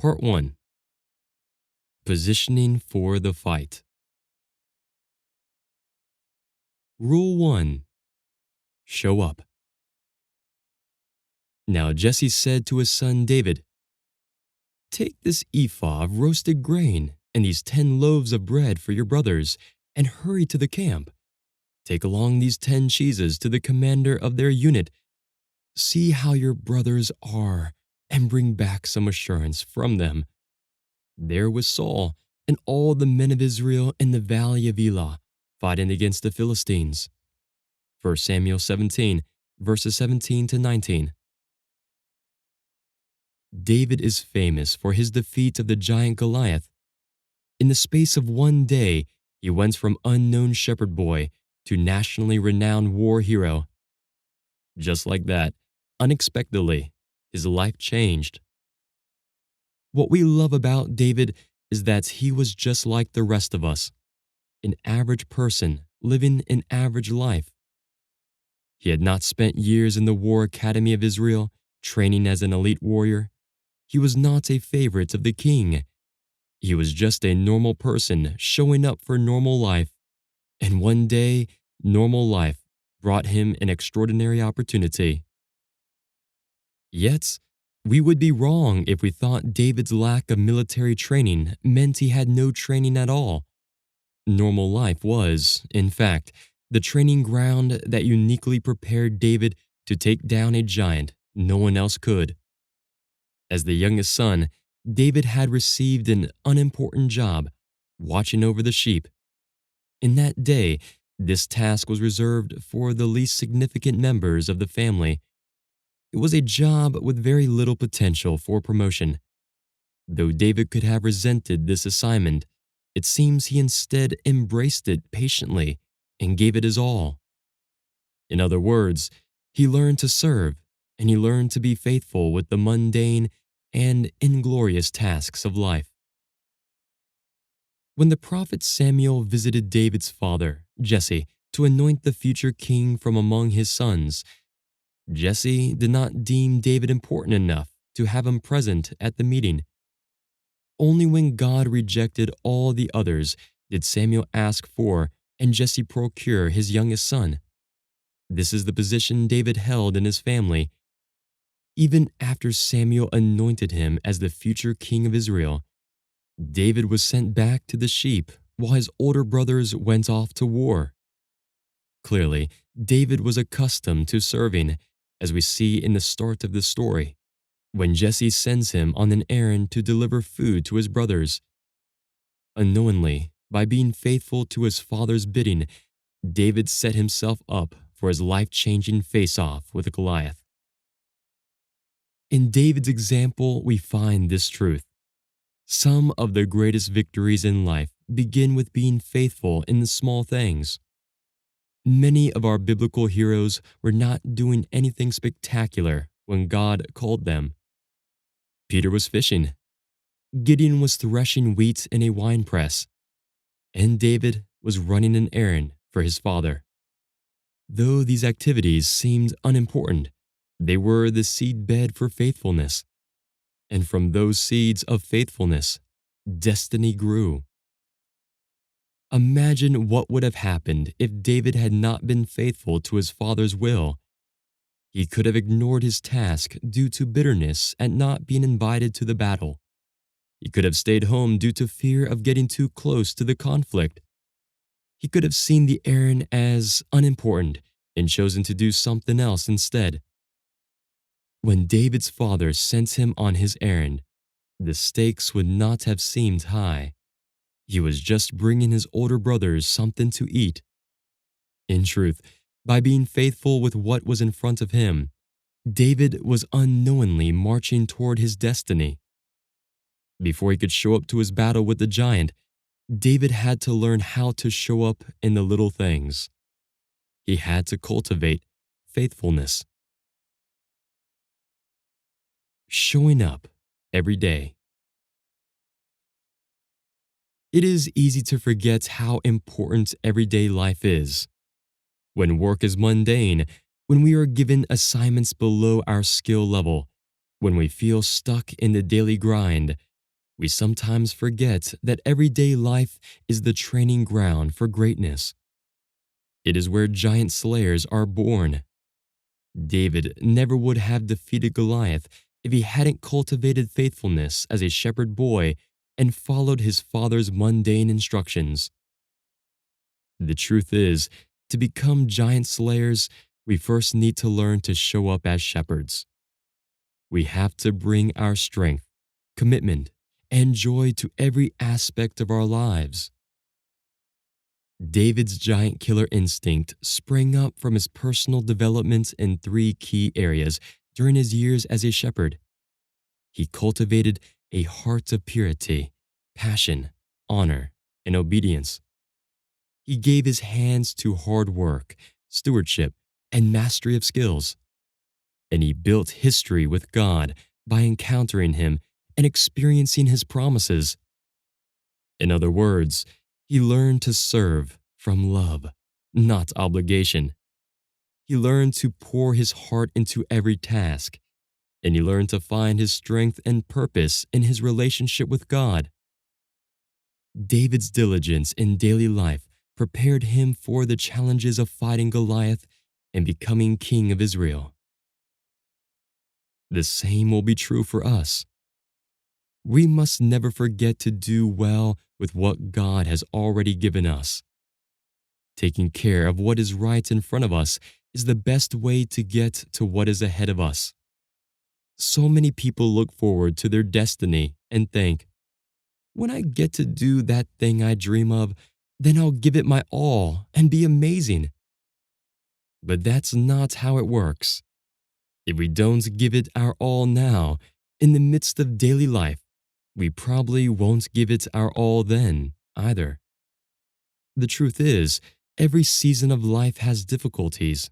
Part 1. Positioning for the fight. Rule 1. Show up. Now Jesse said to his son David, "Take this ephah of roasted grain and these 10 loaves of bread for your brothers, and hurry to the camp. Take along these 10 cheeses to the commander of their unit. See how your brothers are, and bring back some assurance from them." There was Saul and all the men of Israel in the valley of Elah, fighting against the Philistines. 1 Samuel 17, verses 17 to 19. David is famous for his defeat of the giant Goliath. In the space of one day, he went from unknown shepherd boy to nationally renowned war hero. Just like that, unexpectedly, his life changed. What we love about David is that he was just like the rest of us, an average person living an average life. He had not spent years in the War Academy of Israel, training as an elite warrior. He was not a favorite of the king. He was just a normal person showing up for normal life. And one day, normal life brought him an extraordinary opportunity. Yet, we would be wrong if we thought David's lack of military training meant he had no training at all. Normal life was, in fact, the training ground that uniquely prepared David to take down a giant no one else could. As the youngest son, David had received an unimportant job, watching over the sheep. In that day, this task was reserved for the least significant members of the family. It was a job with very little potential for promotion. Though David could have resented this assignment, it seems he instead embraced it patiently and gave it his all. In other words, he learned to serve, and he learned to be faithful with the mundane and inglorious tasks of life. When the prophet Samuel visited David's father, Jesse, to anoint the future king from among his sons, Jesse did not deem David important enough to have him present at the meeting. Only when God rejected all the others did Samuel ask for and Jesse procure his youngest son. This is the position David held in his family. Even after Samuel anointed him as the future king of Israel, David was sent back to the sheep while his older brothers went off to war. Clearly, David was accustomed to serving, as we see in the start of the story, when Jesse sends him on an errand to deliver food to his brothers. Unknowingly, by being faithful to his father's bidding, David set himself up for his life-changing face-off with Goliath. In David's example, we find this truth. Some of the greatest victories in life begin with being faithful in the small things. Many of our biblical heroes were not doing anything spectacular when God called them. Peter was fishing. Gideon was threshing wheat in a winepress. And David was running an errand for his father. Though these activities seemed unimportant, they were the seedbed for faithfulness. And from those seeds of faithfulness, destiny grew. Imagine what would have happened if David had not been faithful to his father's will. He could have ignored his task due to bitterness at not being invited to the battle. He could have stayed home due to fear of getting too close to the conflict. He could have seen the errand as unimportant and chosen to do something else instead. When David's father sent him on his errand, the stakes would not have seemed high. He was just bringing his older brothers something to eat. In truth, by being faithful with what was in front of him, David was unknowingly marching toward his destiny. Before he could show up to his battle with the giant, David had to learn how to show up in the little things. He had to cultivate faithfulness. Showing up every day. It is easy to forget how important everyday life is. When work is mundane, when we are given assignments below our skill level, when we feel stuck in the daily grind, We sometimes forget that everyday life is the training ground for greatness. It is where giant slayers are born. David never would have defeated Goliath if he hadn't cultivated faithfulness as a shepherd boy and followed his father's mundane instructions. The truth is, to become giant slayers, we first need to learn to show up as shepherds. We have to bring our strength, commitment, and joy to every aspect of our lives. David's giant killer instinct sprang up from his personal development in three key areas during his years as a shepherd. He cultivated a heart of purity, passion, honor, and obedience. He gave his hands to hard work, stewardship, and mastery of skills. And he built history with God by encountering Him and experiencing His promises. In other words, he learned to serve from love, not obligation. He learned to pour his heart into every task, and he learned to find his strength and purpose in his relationship with God. David's diligence in daily life prepared him for the challenges of fighting Goliath and becoming king of Israel. The same will be true for us. We must never forget to do well with what God has already given us. Taking care of what is right in front of us is the best way to get to what is ahead of us. So many people look forward to their destiny and think, when I get to do that thing I dream of, then I'll give it my all and be amazing. But that's not how it works. If we don't give it our all now, in the midst of daily life, we probably won't give it our all then either. The truth is, every season of life has difficulties.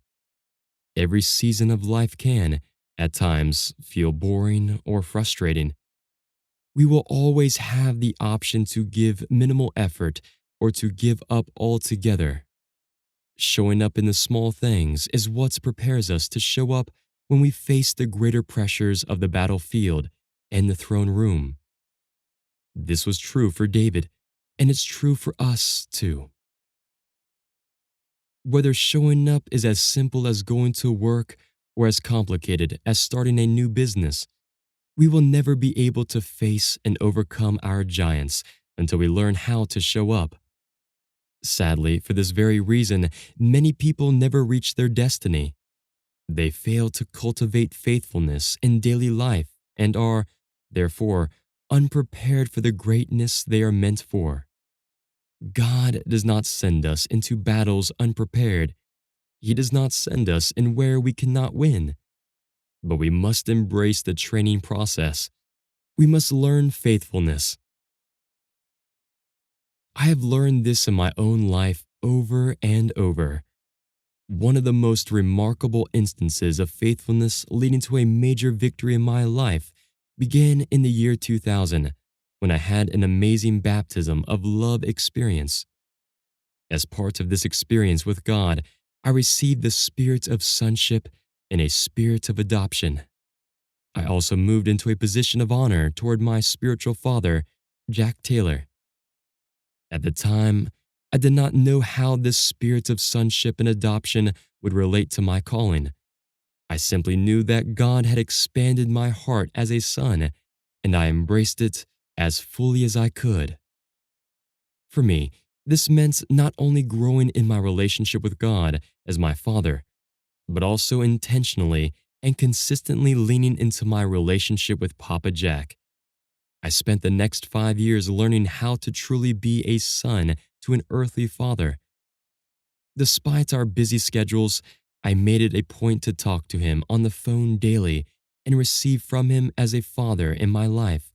Every season of life can, at times, feel boring or frustrating. We will always have the option to give minimal effort or to give up altogether. Showing up in the small things is what prepares us to show up when we face the greater pressures of the battlefield and the throne room. This was true for David, and it's true for us too. Whether showing up is as simple as going to work or as complicated as starting a new business, we will never be able to face and overcome our giants until we learn how to show up. Sadly, for this very reason, many people never reach their destiny. They fail to cultivate faithfulness in daily life and are, therefore, unprepared for the greatness they are meant for. God does not send us into battles unprepared. He does not send us in where we cannot win. But we must embrace the training process. We must learn faithfulness. I have learned this in my own life over and over. One of the most remarkable instances of faithfulness leading to a major victory in my life began in the year 2000, when I had an amazing baptism of love experience. As part of this experience with God, I received the spirit of sonship and a spirit of adoption. I also moved into a position of honor toward my spiritual father, Jack Taylor. At the time, I did not know how this spirit of sonship and adoption would relate to my calling. I simply knew that God had expanded my heart as a son, and I embraced it as fully as I could. For me, this meant not only growing in my relationship with God as my Father, but also intentionally and consistently leaning into my relationship with Papa Jack. I spent the next 5 years learning how to truly be a son to an earthly father. Despite our busy schedules, I made it a point to talk to him on the phone daily and receive from him as a father in my life.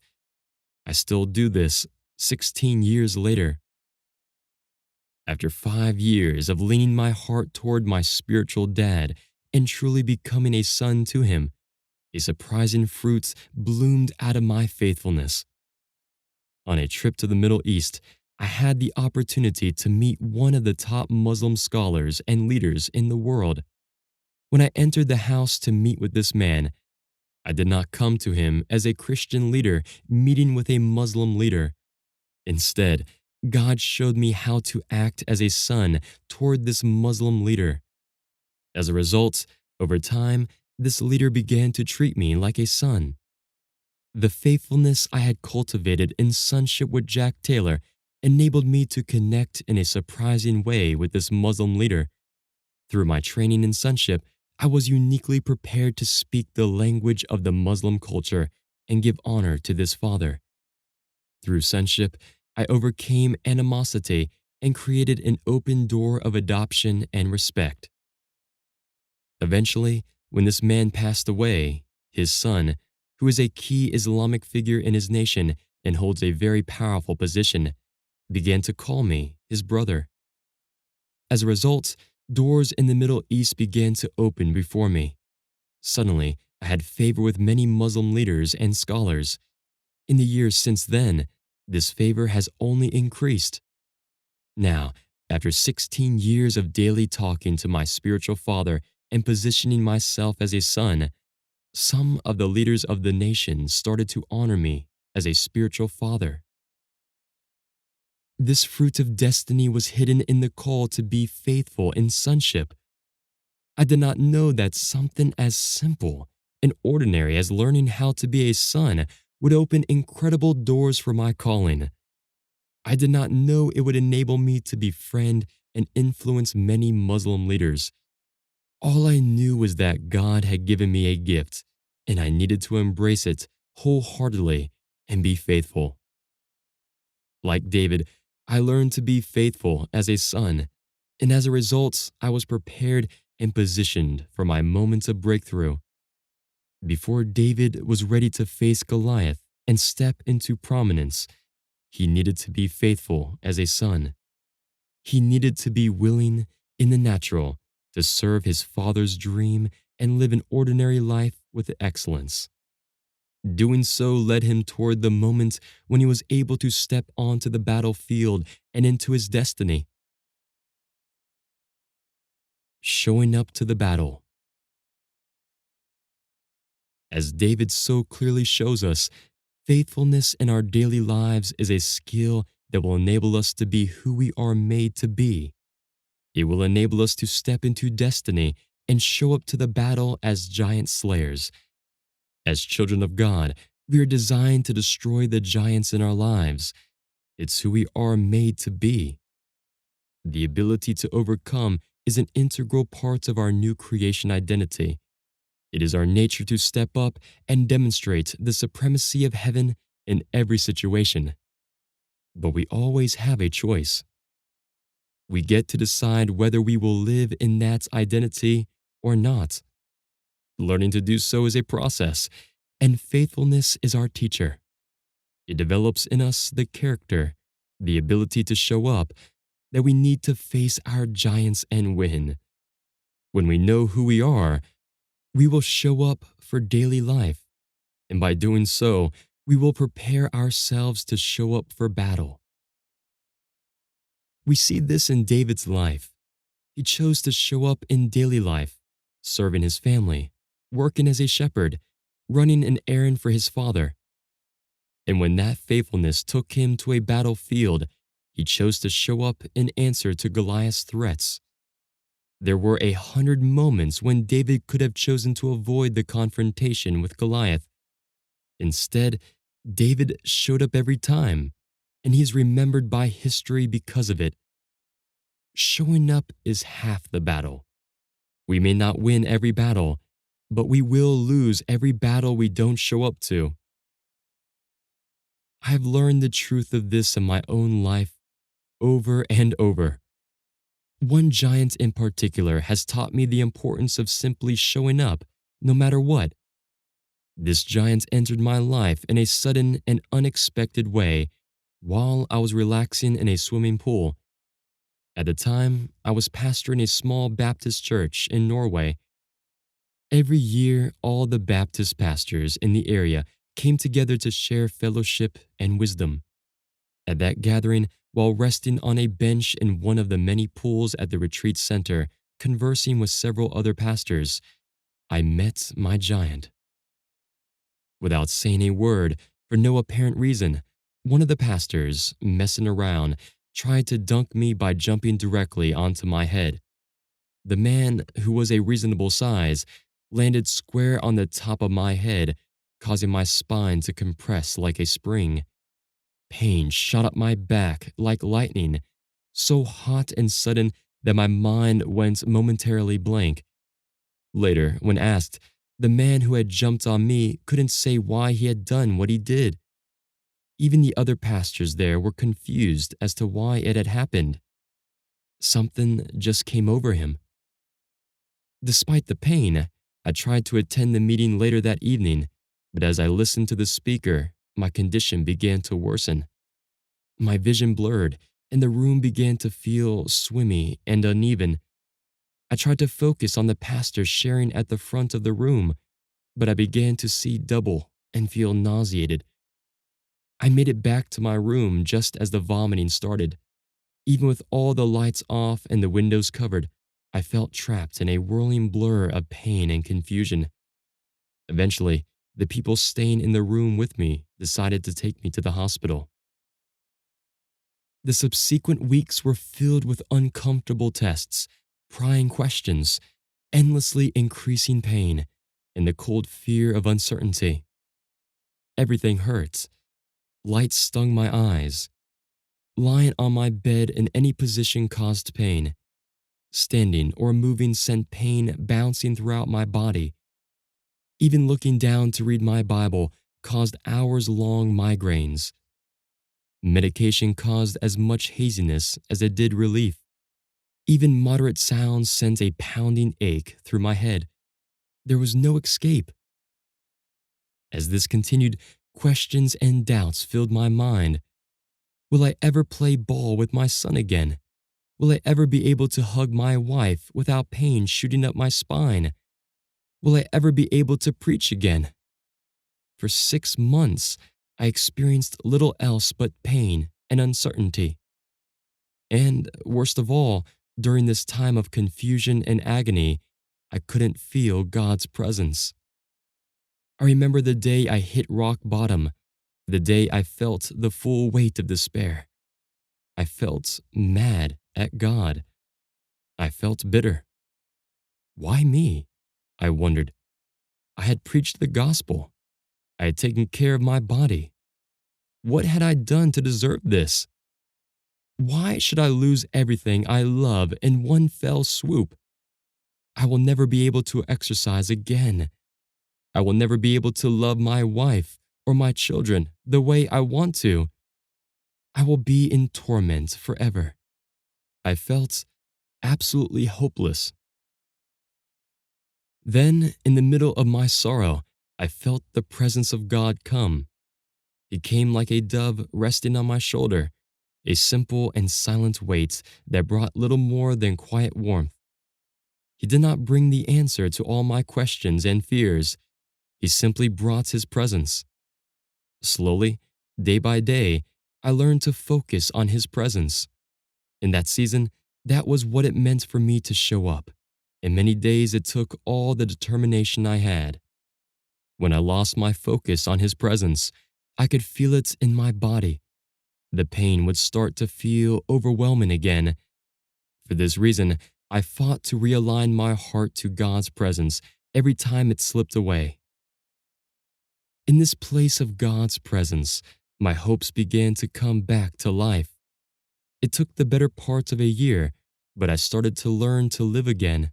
I still do this 16 years later. After 5 years of leaning my heart toward my spiritual dad and truly becoming a son to him, a surprising fruit bloomed out of my faithfulness. On a trip to the Middle East, I had the opportunity to meet one of the top Muslim scholars and leaders in the world. When I entered the house to meet with this man, I did not come to him as a Christian leader meeting with a Muslim leader. Instead, God showed me how to act as a son toward this Muslim leader. As a result, over time, this leader began to treat me like a son. The faithfulness I had cultivated in sonship with Jack Taylor enabled me to connect in a surprising way with this Muslim leader. Through my training in sonship, I was uniquely prepared to speak the language of the Muslim culture and give honor to this father. Through sonship, I overcame animosity and created an open door of adoption and respect. Eventually, when this man passed away, his son, who is a key Islamic figure in his nation and holds a very powerful position, began to call me his brother. As a result, doors in the Middle East began to open before me. Suddenly, I had favor with many Muslim leaders and scholars. In the years since then, this favor has only increased. Now, after 16 years of daily talking to my spiritual father and positioning myself as a son, some of the leaders of the nation started to honor me as a spiritual father. This fruit of destiny was hidden in the call to be faithful in sonship. I did not know that something as simple and ordinary as learning how to be a son would open incredible doors for my calling. I did not know it would enable me to befriend and influence many Muslim leaders. All I knew was that God had given me a gift, and I needed to embrace it wholeheartedly and be faithful. Like David, I learned to be faithful as a son, and as a result, I was prepared and positioned for my moments of breakthrough. Before David was ready to face Goliath and step into prominence, he needed to be faithful as a son. He needed to be willing, in the natural, to serve his father's dream and live an ordinary life with excellence. Doing so led him toward the moment when he was able to step onto the battlefield and into his destiny. Showing up to the battle. As David so clearly shows us, faithfulness in our daily lives is a skill that will enable us to be who we are made to be. It will enable us to step into destiny and show up to the battle as giant slayers. As children of God, we are designed to destroy the giants in our lives. It's who we are made to be. The ability to overcome is an integral part of our new creation identity. It is our nature to step up and demonstrate the supremacy of heaven in every situation. But we always have a choice. We get to decide whether we will live in that identity or not. Learning to do so is a process, and faithfulness is our teacher. It develops in us the character, the ability to show up, that we need to face our giants and win. When we know who we are, we will show up for daily life, and by doing so, we will prepare ourselves to show up for battle. We see this in David's life. He chose to show up in daily life, serving his family, working as a shepherd, running an errand for his father. And when that faithfulness took him to a battlefield, he chose to show up in answer to Goliath's threats. There were 100 moments when David could have chosen to avoid the confrontation with Goliath. Instead, David showed up every time, and he is remembered by history because of it. Showing up is half the battle. We may not win every battle, but we will lose every battle we don't show up to. I've learned the truth of this in my own life over and over. One giant in particular has taught me the importance of simply showing up, no matter what. This giant entered my life in a sudden and unexpected way while I was relaxing in a swimming pool. At the time, I was pastoring a small Baptist church in Norway. Every year, all the Baptist pastors in the area came together to share fellowship and wisdom. At that gathering, while resting on a bench in one of the many pools at the retreat center, conversing with several other pastors, I met my giant. Without saying a word, for no apparent reason, one of the pastors, messing around, tried to dunk me by jumping directly onto my head. The man, who was a reasonable size, landed square on the top of my head, causing my spine to compress like a spring. Pain shot up my back like lightning, so hot and sudden that my mind went momentarily blank. Later, when asked, the man who had jumped on me couldn't say why he had done what he did. Even the other pastors there were confused as to why it had happened. Something just came over him. Despite the pain, I tried to attend the meeting later that evening, but as I listened to the speaker, my condition began to worsen. My vision blurred, and the room began to feel swimmy and uneven. I tried to focus on the pastor sharing at the front of the room, but I began to see double and feel nauseated. I made it back to my room just as the vomiting started. Even with all the lights off and the windows covered, I felt trapped in a whirling blur of pain and confusion. Eventually, the people staying in the room with me decided to take me to the hospital. The subsequent weeks were filled with uncomfortable tests, prying questions, endlessly increasing pain, and the cold fear of uncertainty. Everything hurt. Light stung my eyes. Lying on my bed in any position caused pain. Standing or moving sent pain bouncing throughout my body. Even looking down to read my Bible caused hours-long migraines. Medication caused as much haziness as it did relief. Even moderate sounds sent a pounding ache through my head. There was no escape. As this continued, questions and doubts filled my mind. Will I ever play ball with my son again? Will I ever be able to hug my wife without pain shooting up my spine? Will I ever be able to preach again? For 6 months, I experienced little else but pain and uncertainty. And worst of all, during this time of confusion and agony, I couldn't feel God's presence. I remember the day I hit rock bottom, the day I felt the full weight of despair. I felt mad at God. I felt bitter. Why me? I wondered. I had preached the gospel. I had taken care of my body. What had I done to deserve this? Why should I lose everything I love in one fell swoop? I will never be able to exercise again. I will never be able to love my wife or my children the way I want to. I will be in torment forever. I felt absolutely hopeless. Then, in the middle of my sorrow, I felt the presence of God come. He came like a dove resting on my shoulder, a simple and silent weight that brought little more than quiet warmth. He did not bring the answer to all my questions and fears. He simply brought his presence. Slowly, day by day, I learned to focus on his presence. In that season, that was what it meant for me to show up, and many days it took all the determination I had. When I lost my focus on his presence, I could feel it in my body. The pain would start to feel overwhelming again. For this reason, I fought to realign my heart to God's presence every time it slipped away. In this place of God's presence, my hopes began to come back to life. It took the better part of a year, but I started to learn to live again.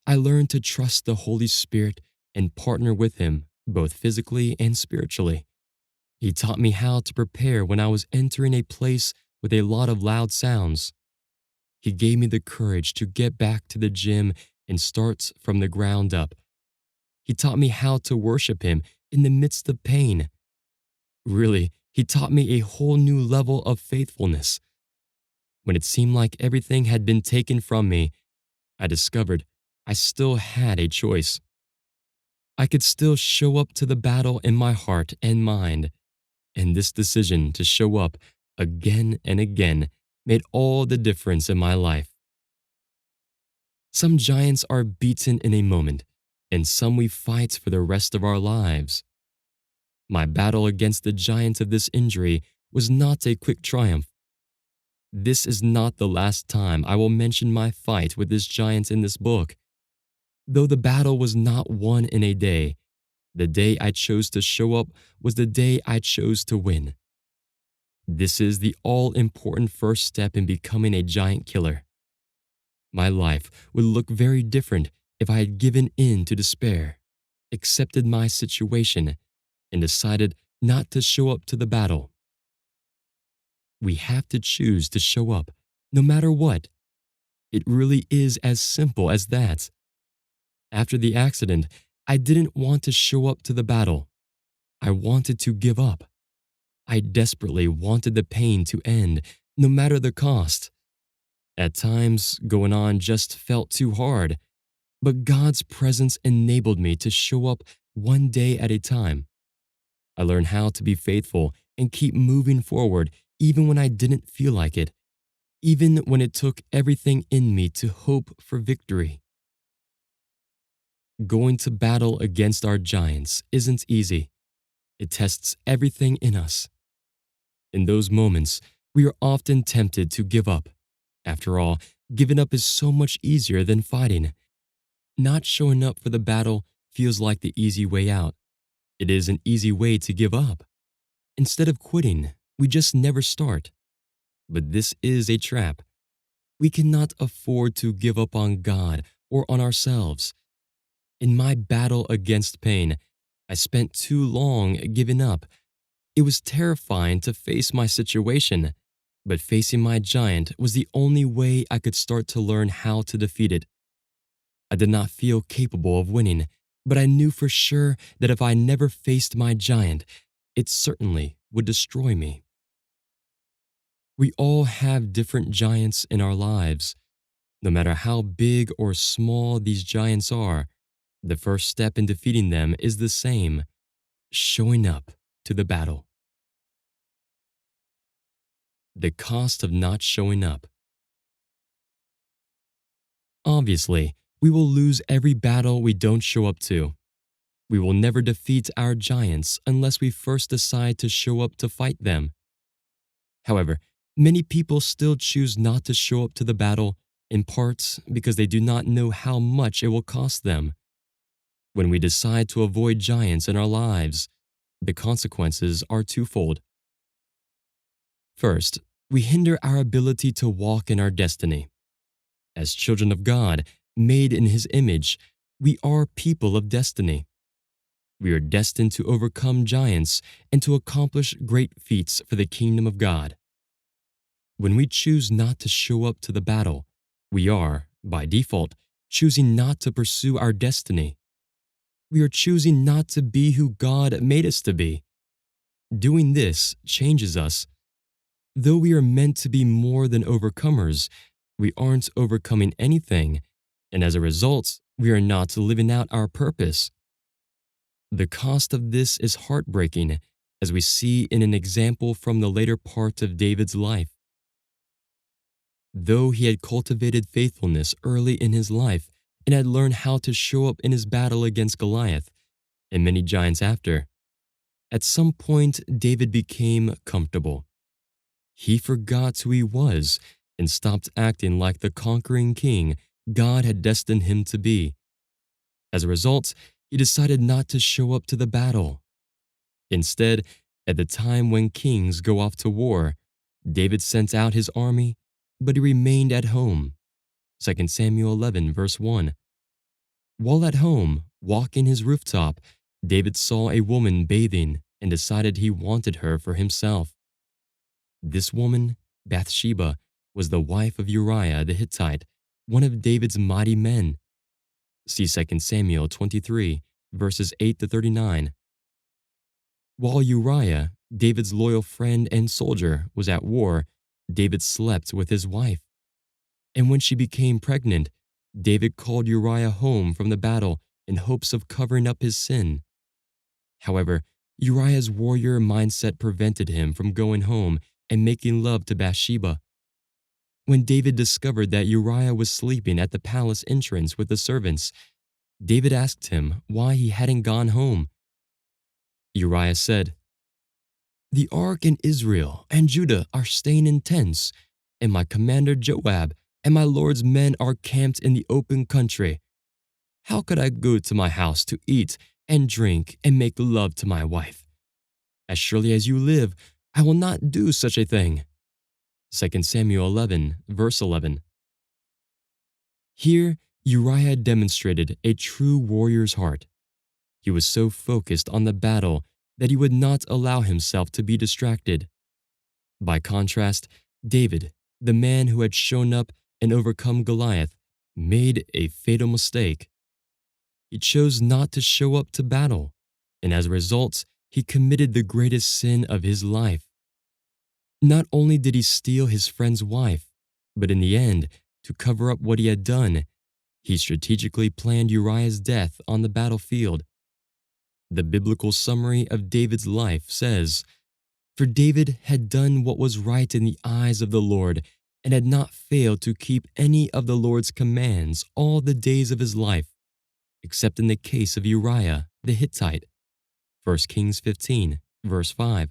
I learned to trust the Holy Spirit and partner with Him, both physically and spiritually. He taught me how to prepare when I was entering a place with a lot of loud sounds. He gave me the courage to get back to the gym and start from the ground up. He taught me how to worship Him in the midst of pain. Really, He taught me a whole new level of faithfulness. When it seemed like everything had been taken from me, I discovered I still had a choice. I could still show up to the battle in my heart and mind, and this decision to show up again and again made all the difference in my life. Some giants are beaten in a moment, and some we fight for the rest of our lives. My battle against the giants of this injury was not a quick triumph. This is not the last time I will mention my fight with this giant in this book. Though the battle was not won in a day, the day I chose to show up was the day I chose to win. This is the all-important first step in becoming a giant killer. My life would look very different if I had given in to despair, accepted my situation, and decided not to show up to the battle. We have to choose to show up, no matter what. It really is as simple as that. After the accident, I didn't want to show up to the battle. I wanted to give up. I desperately wanted the pain to end, no matter the cost. At times, going on just felt too hard, but God's presence enabled me to show up one day at a time. I learned how to be faithful and keep moving forward even when I didn't feel like it, even when it took everything in me to hope for victory. Going to battle against our giants isn't easy. It tests everything in us. In those moments, we are often tempted to give up. After all, giving up is so much easier than fighting. Not showing up for the battle feels like the easy way out. It is an easy way to give up. Instead of quitting, we just never start. But this is a trap. We cannot afford to give up on God or on ourselves. In my battle against pain, I spent too long giving up. It was terrifying to face my situation, but facing my giant was the only way I could start to learn how to defeat it. I did not feel capable of winning, but I knew for sure that if I never faced my giant, it certainly would destroy me. We all have different giants in our lives. No matter how big or small these giants are, the first step in defeating them is the same: showing up to the battle. The cost of not showing up. Obviously, we will lose every battle we don't show up to. We will never defeat our giants unless we first decide to show up to fight them. However, many people still choose not to show up to the battle, in part because they do not know how much it will cost them. When we decide to avoid giants in our lives, the consequences are twofold. First, we hinder our ability to walk in our destiny. As children of God, made in His image, we are people of destiny. We are destined to overcome giants and to accomplish great feats for the kingdom of God. When we choose not to show up to the battle, we are, by default, choosing not to pursue our destiny. We are choosing not to be who God made us to be. Doing this changes us. Though we are meant to be more than overcomers, we aren't overcoming anything, and as a result, we are not living out our purpose. The cost of this is heartbreaking, as we see in an example from the later part of David's life. Though he had cultivated faithfulness early in his life and had learned how to show up in his battle against Goliath and many giants after, at some point David became comfortable. He forgot who he was and stopped acting like the conquering king God had destined him to be. As a result, he decided not to show up to the battle. Instead, at the time when kings go off to war, David sent out his army, but he remained at home. 2 Samuel 11, verse 1. While at home, walking his rooftop, David saw a woman bathing and decided he wanted her for himself. This woman, Bathsheba, was the wife of Uriah the Hittite, one of David's mighty men. See 2 Samuel 23, verses 8 to 39. While Uriah, David's loyal friend and soldier, was at war, David slept with his wife. And when she became pregnant, David called Uriah home from the battle in hopes of covering up his sin. However, Uriah's warrior mindset prevented him from going home and making love to Bathsheba. When David discovered that Uriah was sleeping at the palace entrance with the servants, David asked him why he hadn't gone home. Uriah said, "The ark and Israel and Judah are staying in tents, and my commander Joab and my Lord's men are camped in the open country. How could I go to my house to eat and drink and make love to my wife? As surely as you live, I will not do such a thing." 2 Samuel 11, verse 11. Here, Uriah demonstrated a true warrior's heart. He was so focused on the battle that he would not allow himself to be distracted. By contrast, David, the man who had shown up and overcome Goliath, made a fatal mistake. He chose not to show up to battle, and as a result, he committed the greatest sin of his life. Not only did he steal his friend's wife, but in the end, to cover up what he had done, he strategically planned Uriah's death on the battlefield. The biblical summary of David's life says, "For David had done what was right in the eyes of the Lord, and had not failed to keep any of the Lord's commands all the days of his life, except in the case of Uriah the Hittite." 1 Kings 15, verse 5.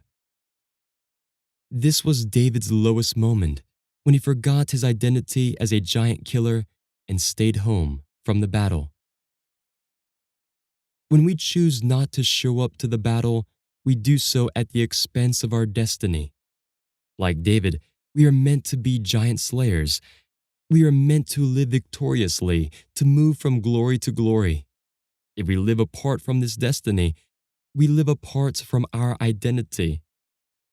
This was David's lowest moment, when he forgot his identity as a giant killer and stayed home from the battle. When we choose not to show up to the battle, we do so at the expense of our destiny. Like David, we are meant to be giant slayers. We are meant to live victoriously, to move from glory to glory. If we live apart from this destiny, we live apart from our identity.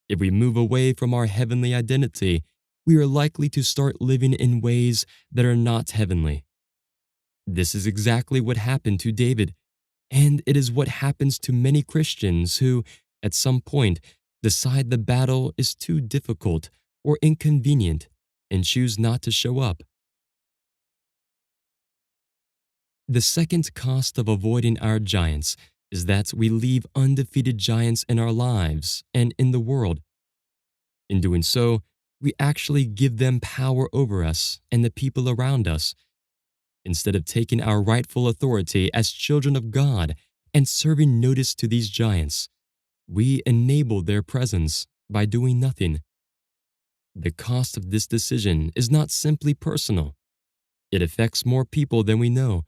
If we move away from our heavenly identity, we are likely to start living in ways that are not heavenly. This is exactly what happened to David, and it is what happens to many Christians who, at some point, decide the battle is too difficult or inconvenient and choose not to show up. The second cost of avoiding our giants is that we leave undefeated giants in our lives and in the world. In doing so, we actually give them power over us and the people around us. Instead of taking our rightful authority as children of God and serving notice to these giants, we enable their presence by doing nothing. The cost of this decision is not simply personal. It affects more people than we know.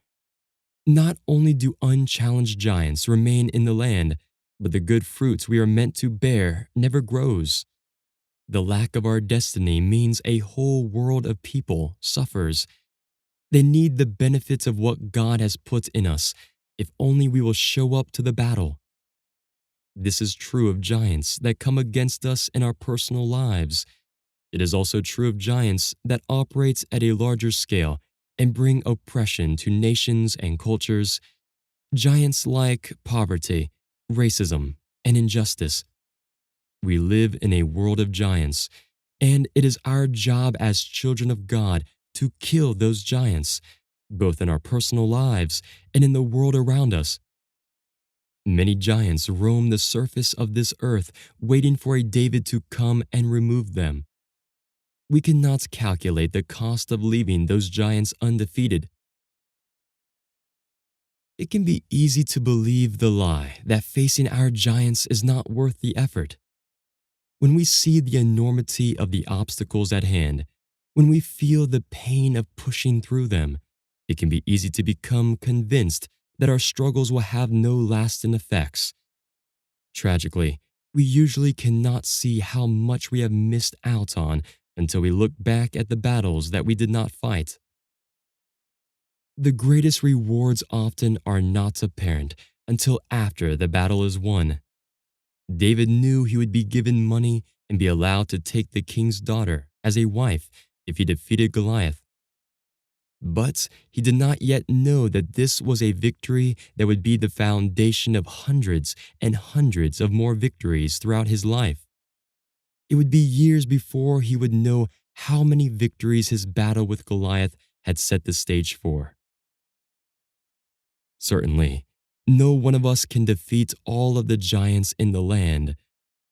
Not only do unchallenged giants remain in the land, but the good fruits we are meant to bear never grows. The lack of our destiny means a whole world of people suffers. They need the benefits of what God has put in us, if only we will show up to the battle. This is true of giants that come against us in our personal lives. It is also true of giants that operate at a larger scale and bring oppression to nations and cultures. Giants like poverty, racism, and injustice. We live in a world of giants, and it is our job as children of God to kill those giants, both in our personal lives and in the world around us. Many giants roam the surface of this earth, waiting for a David to come and remove them. We cannot calculate the cost of leaving those giants undefeated. It can be easy to believe the lie that facing our giants is not worth the effort. When we see the enormity of the obstacles at hand, when we feel the pain of pushing through them, it can be easy to become convinced that our struggles will have no lasting effects. Tragically, we usually cannot see how much we have missed out on until we look back at the battles that we did not fight. The greatest rewards often are not apparent until after the battle is won. David knew he would be given money and be allowed to take the king's daughter as a wife if he defeated Goliath. But he did not yet know that this was a victory that would be the foundation of hundreds and hundreds of more victories throughout his life. It would be years before he would know how many victories his battle with Goliath had set the stage for. Certainly, no one of us can defeat all of the giants in the land,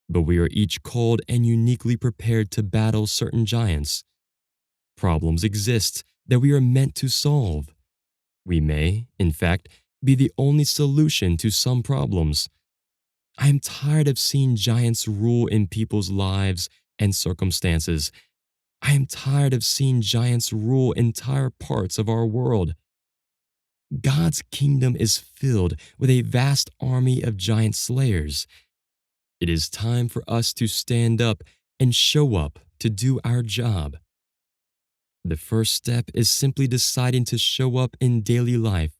but we are each called and uniquely prepared to battle certain giants. Problems exist that we are meant to solve. We may, in fact, be the only solution to some problems. I am tired of seeing giants rule in people's lives and circumstances. I am tired of seeing giants rule entire parts of our world. God's kingdom is filled with a vast army of giant slayers. It is time for us to stand up and show up to do our job. The first step is simply deciding to show up in daily life.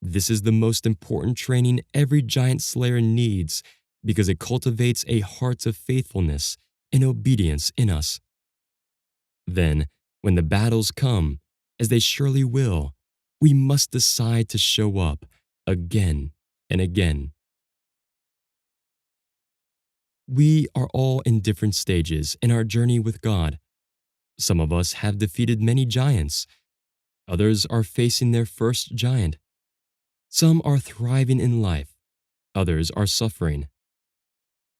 This is the most important training every giant slayer needs because it cultivates a heart of faithfulness and obedience in us. Then, when the battles come, as they surely will, we must decide to show up again and again. We are all in different stages in our journey with God. Some of us have defeated many giants. Others are facing their first giant. Some are thriving in life. Others are suffering.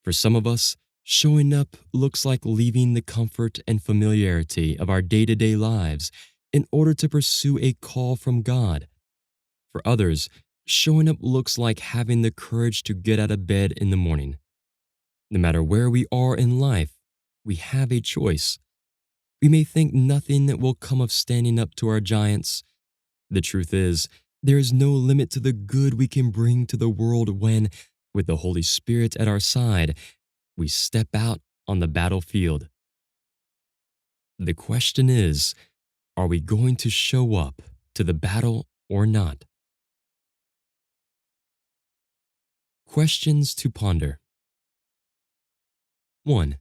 For some of us, showing up looks like leaving the comfort and familiarity of our day-to-day lives in order to pursue a call from God. For others, showing up looks like having the courage to get out of bed in the morning. No matter where we are in life, we have a choice. We may think nothing will come of standing up to our giants. The truth is, there is no limit to the good we can bring to the world when, with the Holy Spirit at our side, we step out on the battlefield. The question is, are we going to show up to the battle or not? Questions to ponder. 1.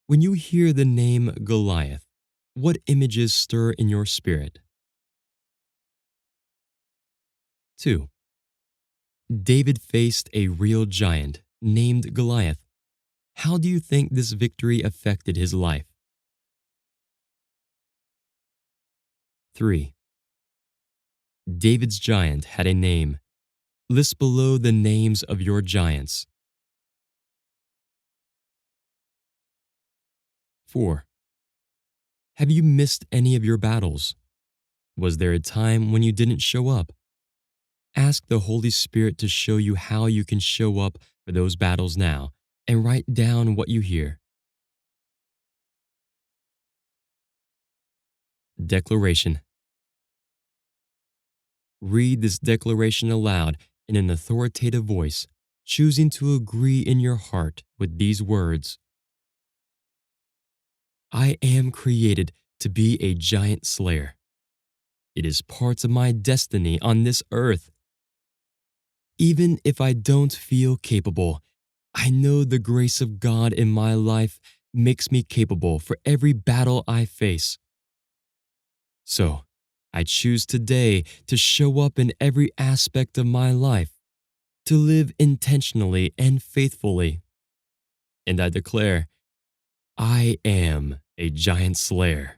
When you hear the name Goliath, what images stir in your spirit? 2. David faced a real giant named Goliath. How do you think this victory affected his life? 3. David's giant had a name. List below the names of your giants. 4. Have you missed any of your battles? Was there a time when you didn't show up? Ask the Holy Spirit to show you how you can show up for those battles now, and write down what you hear. Declaration. Read this declaration aloud in an authoritative voice, choosing to agree in your heart with these words. I am created to be a giant slayer. It is part of my destiny on this earth. Even if I don't feel capable, I know the grace of God in my life makes me capable for every battle I face. So, I choose today to show up in every aspect of my life, to live intentionally and faithfully. And I declare, I am a giant slayer.